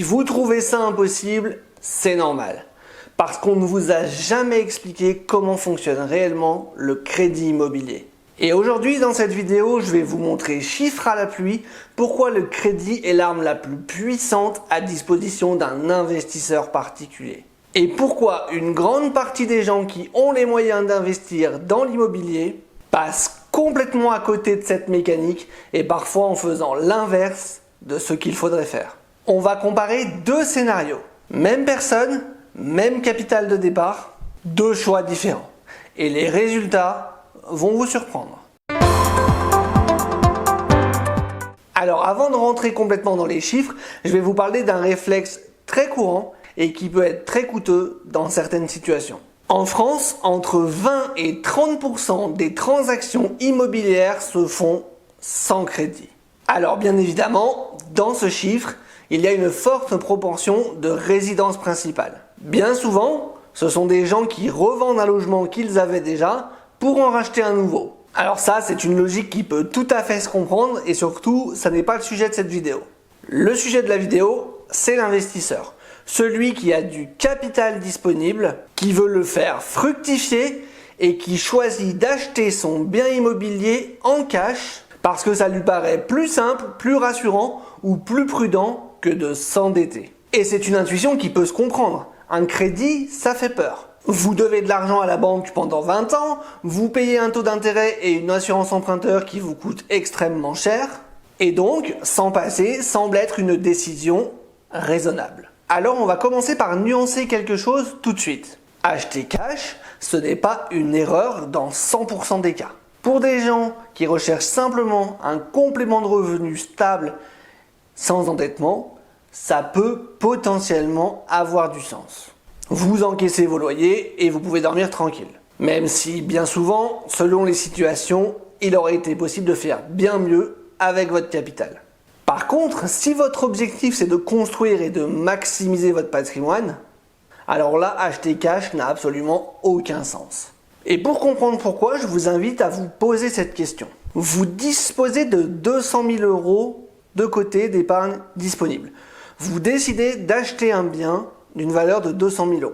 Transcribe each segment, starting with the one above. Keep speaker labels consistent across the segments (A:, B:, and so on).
A: vous trouvez ça impossible, c'est normal. Parce qu'on ne vous a jamais expliqué comment fonctionne réellement le crédit immobilier. Et aujourd'hui, dans cette vidéo, je vais vous montrer chiffres à la pluie pourquoi le crédit est l'arme la plus puissante à disposition d'un investisseur particulier. Et pourquoi une grande partie des gens qui ont les moyens d'investir dans l'immobilier passent complètement à côté de cette mécanique et parfois en faisant l'inverse de ce qu'il faudrait faire. On va comparer deux scénarios. Même personne, même capital de départ, deux choix différents. Et les résultats vont vous surprendre. Alors avant de rentrer complètement dans les chiffres, je vais vous parler d'un réflexe très courant et qui peut être très coûteux dans certaines situations. En France, entre 20 et 30% des transactions immobilières se font sans crédit. Alors bien évidemment, dans ce chiffre, il y a une forte proportion de résidences principales. Bien souvent, ce sont des gens qui revendent un logement qu'ils avaient déjà pour en racheter un nouveau. Alors ça, c'est une logique qui peut tout à fait se comprendre et surtout, ça n'est pas le sujet de cette vidéo. Le sujet de la vidéo, c'est l'investisseur. Celui qui a du capital disponible, qui veut le faire fructifier et qui choisit d'acheter son bien immobilier en cash parce que ça lui paraît plus simple, plus rassurant ou plus prudent que de s'endetter. Et c'est une intuition qui peut se comprendre. Un crédit, ça fait peur. Vous devez de l'argent à la banque pendant 20 ans, vous payez un taux d'intérêt et une assurance emprunteur qui vous coûte extrêmement cher, et donc s'en passer semble être une décision raisonnable. Alors on va commencer par nuancer quelque chose tout de suite. Acheter cash, ce n'est pas une erreur dans 100% des cas. Pour des gens qui recherchent simplement un complément de revenu stable sans endettement, ça peut potentiellement avoir du sens. Vous encaissez vos loyers et vous pouvez dormir tranquille. Même si, bien souvent, selon les situations, il aurait été possible de faire bien mieux avec votre capital. Par contre, si votre objectif c'est de construire et de maximiser votre patrimoine, alors là, acheter cash n'a absolument aucun sens. Et pour comprendre pourquoi, je vous invite à vous poser cette question. Vous disposez de 200 000 € de côté d'épargne disponible. Vous décidez d'acheter un bien d'une valeur de 200 000 €.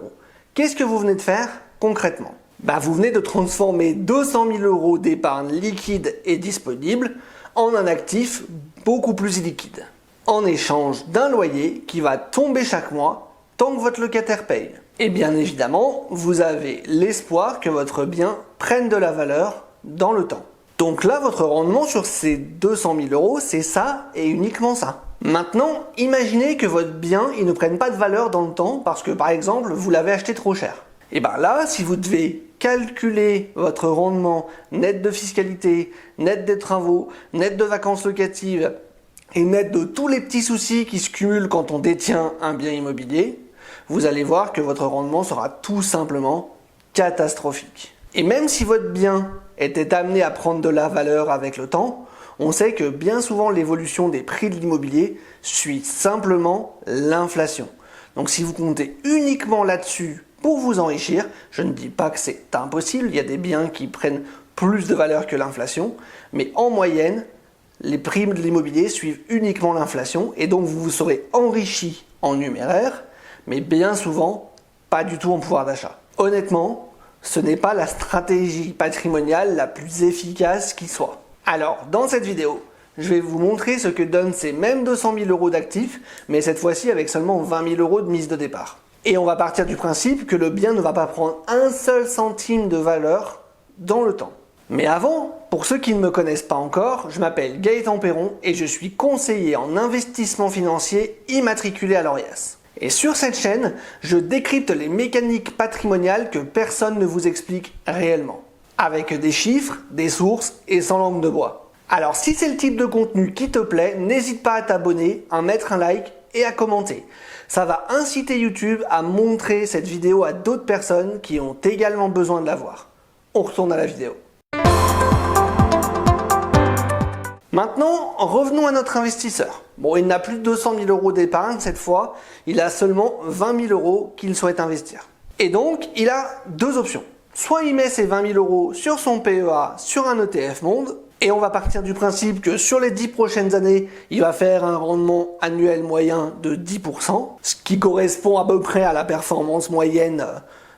A: Qu'est-ce que vous venez de faire concrètement? Vous venez de transformer 200 000 € d'épargne liquide et disponible en un actif beaucoup plus illiquide, en échange d'un loyer qui va tomber chaque mois tant que votre locataire paye. Et bien évidemment, vous avez l'espoir que votre bien prenne de la valeur dans le temps. Donc là, votre rendement sur ces 200 000 €, c'est ça et uniquement ça. Maintenant, imaginez que votre bien il ne prenne pas de valeur dans le temps parce que par exemple, vous l'avez acheté trop cher. Et bien là, si vous devez calculer votre rendement net de fiscalité, net des travaux, net de vacances locatives et net de tous les petits soucis qui se cumulent quand on détient un bien immobilier, vous allez voir que votre rendement sera tout simplement catastrophique. Et même si votre bien était amené à prendre de la valeur avec le temps, on sait que bien souvent l'évolution des prix de l'immobilier suit simplement l'inflation. Donc si vous comptez uniquement là-dessus pour vous enrichir, je ne dis pas que c'est impossible, il y a des biens qui prennent plus de valeur que l'inflation, mais en moyenne, les prix de l'immobilier suivent uniquement l'inflation et donc vous vous serez enrichi en numéraire, mais bien souvent pas du tout en pouvoir d'achat. Honnêtement, ce n'est pas la stratégie patrimoniale la plus efficace qui soit. Alors, dans cette vidéo, je vais vous montrer ce que donnent ces mêmes 200 000 € d'actifs, mais cette fois-ci avec seulement 20 000 € de mise de départ. Et on va partir du principe que le bien ne va pas prendre un seul centime de valeur dans le temps. Mais avant, pour ceux qui ne me connaissent pas encore, je m'appelle Gaëtan Perron et je suis conseiller en investissement financier immatriculé à l'Orias. Et sur cette chaîne, je décrypte les mécaniques patrimoniales que personne ne vous explique réellement. Avec des chiffres, des sources et sans langue de bois. Alors si c'est le type de contenu qui te plaît, n'hésite pas à t'abonner, à mettre un like et à commenter. Ça va inciter YouTube à montrer cette vidéo à d'autres personnes qui ont également besoin de la voir. On retourne à la vidéo. Maintenant, revenons à notre investisseur. Bon, il n'a plus de 200 000 € d'épargne cette fois, il a seulement 20 000 € qu'il souhaite investir. Et donc, il a deux options. Soit il met ses 20 000 € sur son PEA sur un ETF Monde, Et on va partir du principe que sur les 10 prochaines années, il va faire un rendement annuel moyen de 10%, ce qui correspond à peu près à la performance moyenne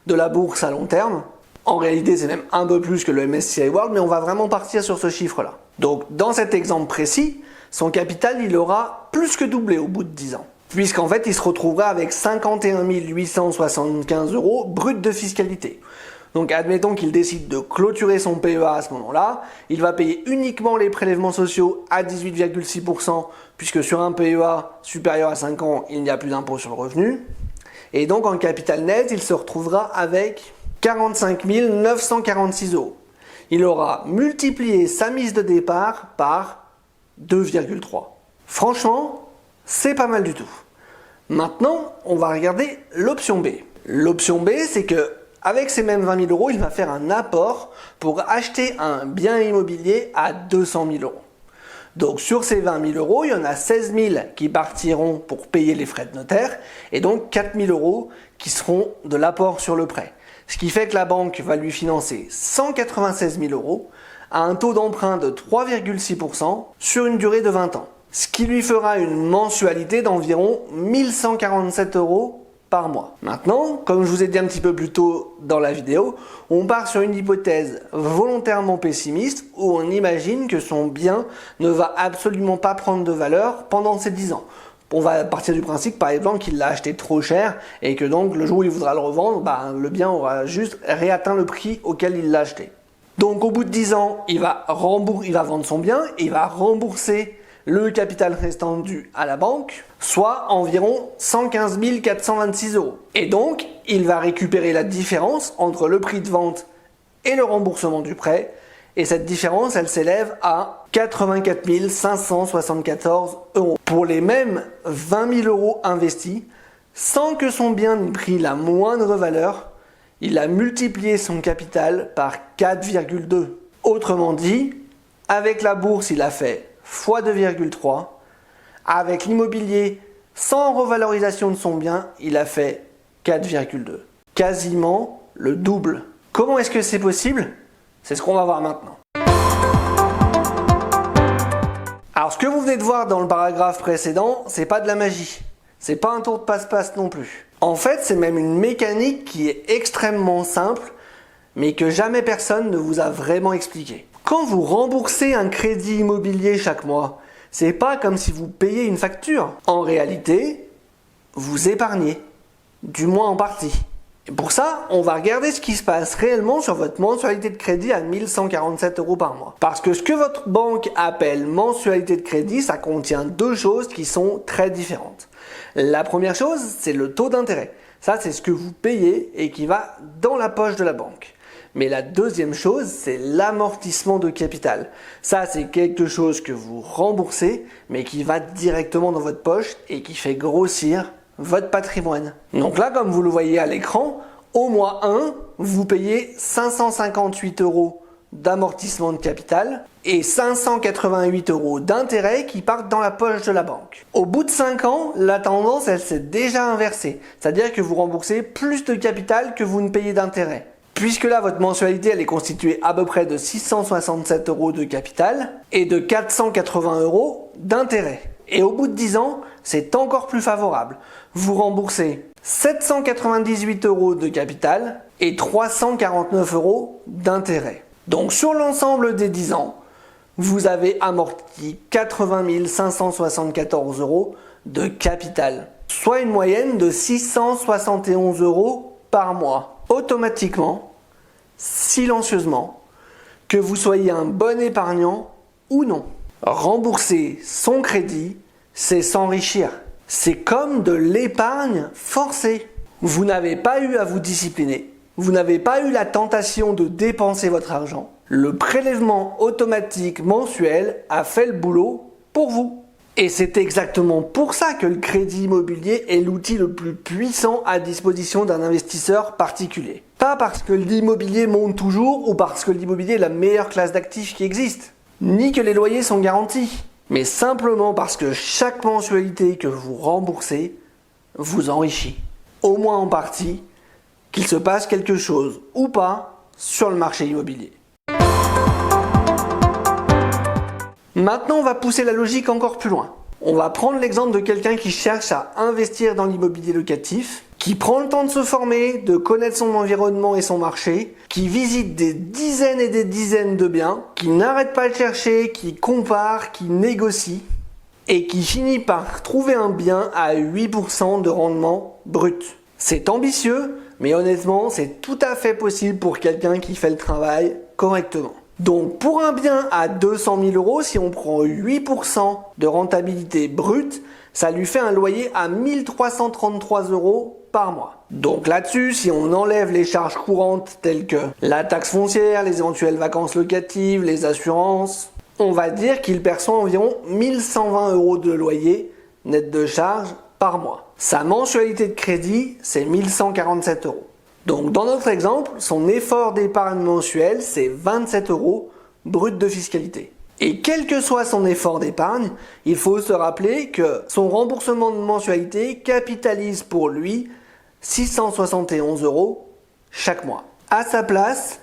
A: de la bourse à long terme. En réalité, c'est même un peu plus que le MSCI World, mais on va vraiment partir sur ce chiffre-là. Donc, dans cet exemple précis, son capital, il aura plus que doublé au bout de 10 ans. Puisqu'en fait, il se retrouvera avec 51 875 € brut de fiscalité. Donc, admettons qu'il décide de clôturer son PEA à ce moment-là, il va payer uniquement les prélèvements sociaux à 18,6%, puisque sur un PEA supérieur à 5 ans, il n'y a plus d'impôt sur le revenu. Et donc, en capital net, il se retrouvera avec 45 946 €. Il aura multiplié sa mise de départ par 2,3. Franchement, c'est pas mal du tout. Maintenant, on va regarder l'option B. L'option B, c'est que avec ces mêmes 20 000 €, il va faire un apport pour acheter un bien immobilier à 200 000 €. Donc sur ces 20 000 €, il y en a 16 000 qui partiront pour payer les frais de notaire et donc 4 000 € qui seront de l'apport sur le prêt. Ce qui fait que la banque va lui financer 196 000 € à un taux d'emprunt de 3,6% sur une durée de 20 ans. Ce qui lui fera une mensualité d'environ 1 147 € par mois. Maintenant, comme je vous ai dit un petit peu plus tôt dans la vidéo, on part sur une hypothèse volontairement pessimiste où on imagine que son bien ne va absolument pas prendre de valeur pendant ces 10 ans. On va partir du principe, par exemple, qu'il l'a acheté trop cher et que donc le jour où il voudra le revendre, le bien aura juste réatteint le prix auquel il l'a acheté. Donc au bout de 10 ans, il va vendre son bien et il va rembourser le capital restant dû à la banque, soit environ 115 426 €. Et donc, il va récupérer la différence entre le prix de vente et le remboursement du prêt. Et cette différence, elle s'élève à 84 574 €. Pour les mêmes 20 000 € investis, sans que son bien n'ait pris la moindre valeur, il a multiplié son capital par 4,2. Autrement dit, avec la bourse, il a fait x 2,3. Avec l'immobilier, sans revalorisation de son bien, il a fait 4,2. Quasiment le double. Comment est-ce que c'est possible ? C'est ce qu'on va voir maintenant. Alors ce que vous venez de voir dans le paragraphe précédent, c'est pas de la magie. C'est pas un tour de passe-passe non plus. En fait, c'est même une mécanique qui est extrêmement simple, mais que jamais personne ne vous a vraiment expliqué. Quand vous remboursez un crédit immobilier chaque mois, c'est pas comme si vous payez une facture. En réalité, vous épargnez, du moins en partie. Et pour ça, on va regarder ce qui se passe réellement sur votre mensualité de crédit à 1 147 € par mois. Parce que ce que votre banque appelle mensualité de crédit, ça contient deux choses qui sont très différentes. La première chose, c'est le taux d'intérêt. Ça, c'est ce que vous payez et qui va dans la poche de la banque. Mais la deuxième chose, c'est l'amortissement de capital. Ça, c'est quelque chose que vous remboursez, mais qui va directement dans votre poche et qui fait grossir votre patrimoine. Donc là, comme vous le voyez à l'écran, au mois 1, vous payez 558 € d'amortissement de capital et 588 € d'intérêt qui partent dans la poche de la banque. Au bout de 5 ans, la tendance, elle s'est déjà inversée. C'est-à-dire que vous remboursez plus de capital que vous ne payez d'intérêt. Puisque là, votre mensualité, elle est constituée à peu près de 667 € de capital et de 480 € d'intérêt. Et au bout de 10 ans, c'est encore plus favorable. Vous remboursez 798 € de capital et 349 € d'intérêt. Donc sur l'ensemble des 10 ans, vous avez amorti 80 574 € de capital, soit une moyenne de 671 € par mois. Automatiquement, silencieusement, que vous soyez un bon épargnant ou non. Rembourser son crédit, c'est s'enrichir. C'est comme de l'épargne forcée. Vous n'avez pas eu à vous discipliner. Vous n'avez pas eu la tentation de dépenser votre argent. Le prélèvement automatique mensuel a fait le boulot pour vous. Et c'est exactement pour ça que le crédit immobilier est l'outil le plus puissant à disposition d'un investisseur particulier. Pas parce que l'immobilier monte toujours ou parce que l'immobilier est la meilleure classe d'actifs qui existe, ni que les loyers sont garantis, mais simplement parce que chaque mensualité que vous remboursez vous enrichit, au moins en partie, qu'il se passe quelque chose ou pas sur le marché immobilier. Maintenant, on va pousser la logique encore plus loin. On va prendre l'exemple de quelqu'un qui cherche à investir dans l'immobilier locatif, qui prend le temps de se former, de connaître son environnement et son marché, qui visite des dizaines et des dizaines de biens, qui n'arrête pas de chercher, qui compare, qui négocie, et qui finit par trouver un bien à 8% de rendement brut. C'est ambitieux, mais honnêtement, c'est tout à fait possible pour quelqu'un qui fait le travail correctement. Donc pour un bien à 200 000 euros, si on prend 8% de rentabilité brute, ça lui fait un loyer à 1333 euros par mois. Donc là-dessus, si on enlève les charges courantes telles que la taxe foncière, les éventuelles vacances locatives, les assurances, on va dire qu'il perçoit environ 1120 euros de loyer net de charges par mois. Sa mensualité de crédit, c'est 1147 euros. Donc dans notre exemple, son effort d'épargne mensuel, c'est 27 euros brut de fiscalité. Et quel que soit son effort d'épargne, il faut se rappeler que son remboursement de mensualité capitalise pour lui 671 euros chaque mois, à sa place,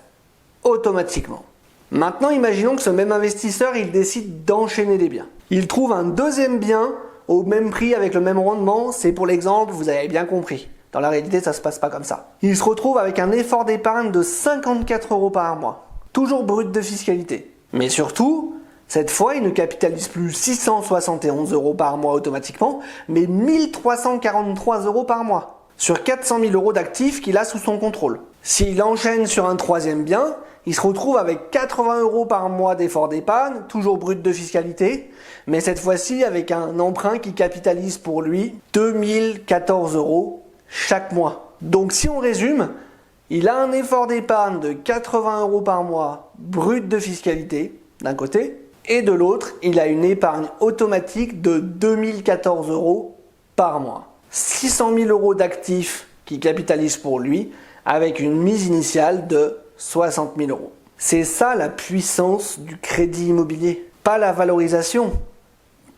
A: automatiquement. Maintenant, imaginons que ce même investisseur, il décide d'enchaîner les biens. Il trouve un deuxième bien au même prix avec le même rendement, c'est pour l'exemple, vous avez bien compris. Dans la réalité, ça se passe pas comme ça. Il se retrouve avec un effort d'épargne de 54 euros par mois, toujours brut de fiscalité. Mais surtout, cette fois, il ne capitalise plus 671 euros par mois automatiquement, mais 1343 euros par mois, sur 400 000 euros d'actifs qu'il a sous son contrôle. S'il enchaîne sur un troisième bien, il se retrouve avec 80 euros par mois d'effort d'épargne, toujours brut de fiscalité, mais cette fois-ci avec un emprunt qui capitalise pour lui 2014 euros chaque mois. Donc si on résume, il a un effort d'épargne de 80 euros par mois brut de fiscalité d'un côté, et de l'autre, il a une épargne automatique de 2014 euros par mois. 600 000 euros d'actifs qui capitalisent pour lui avec une mise initiale de 60 000 euros. C'est ça la puissance du crédit immobilier. Pas la valorisation,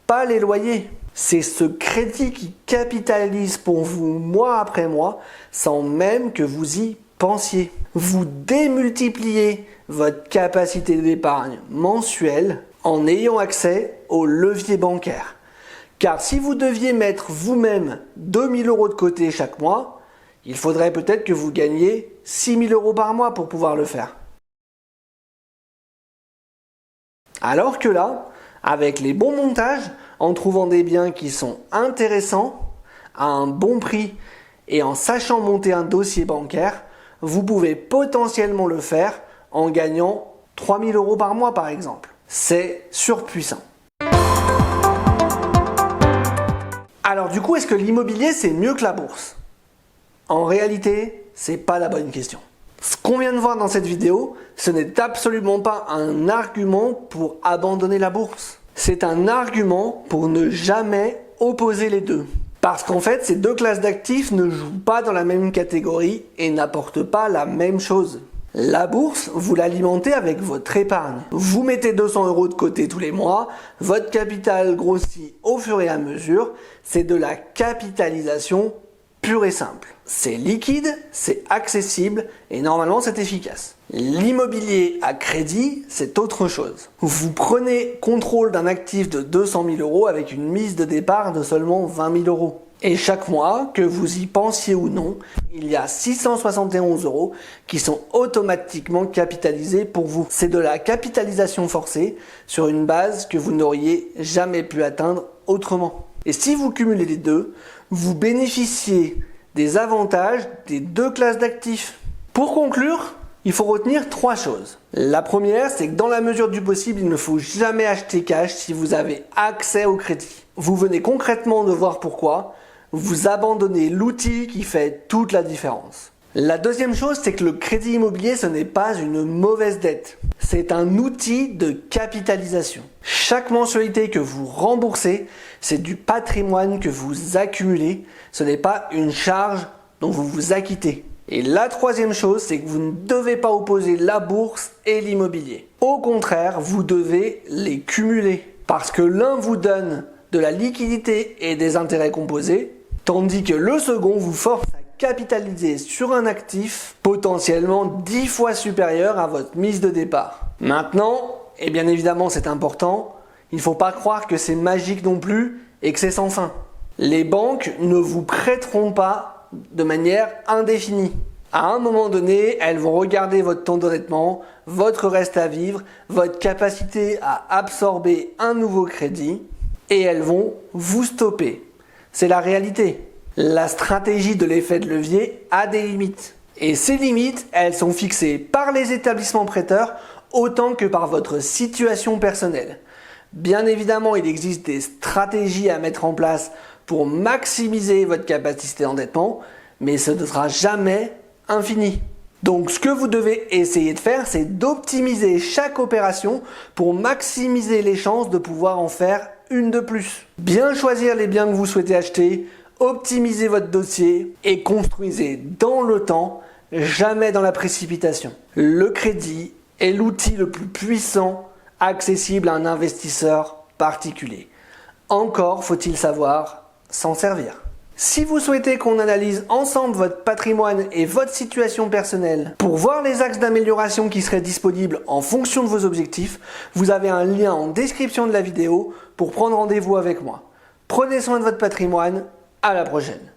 A: pas les loyers. C'est ce crédit qui capitalise pour vous mois après mois sans même que vous y pensiez. Vous démultipliez votre capacité d'épargne mensuelle en ayant accès au levier bancaire. Car si vous deviez mettre vous-même 2 000 euros de côté chaque mois, il faudrait peut-être que vous gagniez 6 000 euros par mois pour pouvoir le faire. Alors que là, avec les bons montages, en trouvant des biens qui sont intéressants, à un bon prix et en sachant monter un dossier bancaire, vous pouvez potentiellement le faire en gagnant 3 000 euros par mois par exemple. C'est surpuissant. Alors du coup, est-ce que l'immobilier c'est mieux que la bourse ? En réalité, c'est pas la bonne question. Ce qu'on vient de voir dans cette vidéo, ce n'est absolument pas un argument pour abandonner la bourse. C'est un argument pour ne jamais opposer les deux. Parce qu'en fait, ces deux classes d'actifs ne jouent pas dans la même catégorie et n'apportent pas la même chose. La bourse, vous l'alimentez avec votre épargne. Vous mettez 200 euros de côté tous les mois, votre capital grossit au fur et à mesure, c'est de la capitalisation pure et simple. C'est liquide, c'est accessible et normalement c'est efficace. L'immobilier à crédit, c'est autre chose. Vous prenez contrôle d'un actif de 200 000 euros avec une mise de départ de seulement 20 000 euros. Et chaque mois, que vous y pensiez ou non, il y a 671 euros qui sont automatiquement capitalisés pour vous. C'est de la capitalisation forcée sur une base que vous n'auriez jamais pu atteindre autrement. Et si vous cumulez les deux, vous bénéficiez des avantages des deux classes d'actifs. Pour conclure, il faut retenir 3 choses. La première, c'est que dans la mesure du possible, il ne faut jamais acheter cash si vous avez accès au crédit. Vous venez concrètement de voir pourquoi. Vous abandonnez l'outil qui fait toute la différence. La deuxième chose, c'est que le crédit immobilier, ce n'est pas une mauvaise dette. C'est un outil de capitalisation. Chaque mensualité que vous remboursez, c'est du patrimoine que vous accumulez. Ce n'est pas une charge dont vous vous acquittez. Et la troisième chose, c'est que vous ne devez pas opposer la bourse et l'immobilier. Au contraire, vous devez les cumuler. Parce que l'un vous donne de la liquidité et des intérêts composés, tandis que le second vous force à capitaliser sur un actif potentiellement 10 fois supérieur à votre mise de départ. Maintenant, et bien évidemment c'est important, Il ne faut pas croire que c'est magique non plus et que c'est sans fin. Les banques ne vous prêteront pas de manière indéfinie. À un moment donné, elles vont regarder votre taux d'endettement, votre reste à vivre, votre capacité à absorber un nouveau crédit et elles vont vous stopper. C'est la réalité. La stratégie de l'effet de levier a des limites. Et ces limites, elles sont fixées par les établissements prêteurs autant que par votre situation personnelle. Bien évidemment, il existe des stratégies à mettre en place pour maximiser votre capacité d'endettement, mais ce ne sera jamais infini. Donc ce que vous devez essayer de faire, c'est d'optimiser chaque opération pour maximiser les chances de pouvoir en faire une de plus. Bien choisir les biens que vous souhaitez acheter, optimisez votre dossier et construisez dans le temps, jamais dans la précipitation. Le crédit est l'outil le plus puissant accessible à un investisseur particulier. Encore faut-il savoir s'en servir. Si vous souhaitez qu'on analyse ensemble votre patrimoine et votre situation personnelle pour voir les axes d'amélioration qui seraient disponibles en fonction de vos objectifs, vous avez un lien en description de la vidéo pour prendre rendez-vous avec moi. Prenez soin de votre patrimoine, à la prochaine.